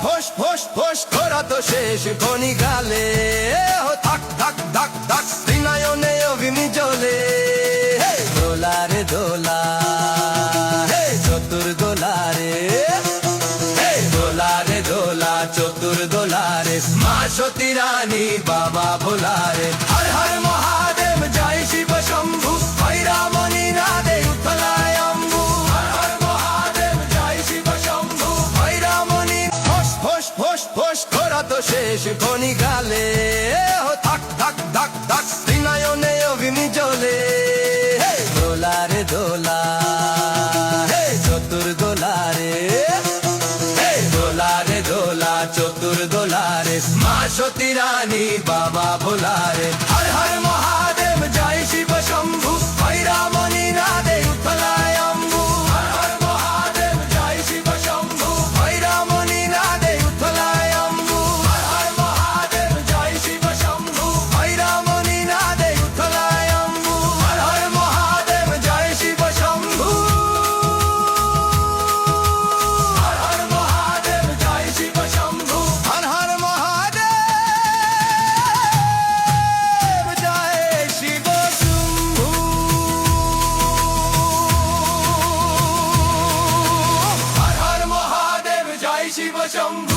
phos ফোস ফোস করা তো শেষ খনি গালে থাক থাক থাক থাক ত্রিনয়নে অভিমি জ্বলে দোলা রে দোলা চতুর দোলা রে দোলা রে দোলা চতুর দোলা রে মা সতী রানী বাবা ভোলা রে হর হর মহাদেব জয় শিব শম্ভু ভৈরামণি রাধে উত্তলায় অম্বু হর হর মহাদেব জয় শিব শম্ভু ভৈরামণি ফোস ফোস ফোস ফোস করা তো শেষ খনি গালে থাক থাক থাক থাক ত্রিনয়নে অভিমি জ্বলে দোলা রে দোলা চতুর দোলা রে দোলা রে দোলা চতুর দোলা রে মা সতী রানী বাবা ভোলা রে হর হর মহাদেব জয় শিব শম্ভু ভৈরামণি রাধে উত্তলায় অম্বু হর হর মহাদেব জয় শিব শম্ভু ভৈরামণি রাধে উত্তলায় অম্বু হর হর মহাদেব জয় শিব শম্ভু ভৈরামণি রাধে উত্তলায় অম্বু হর হর মহাদেব জয় শিব শম্ভু হর হর মহাদেব জয় শিব শম্ভু হর হর মহাদেব জয় শিব শম্ভু হর হর মহাদেব জয় শিব শম্ভু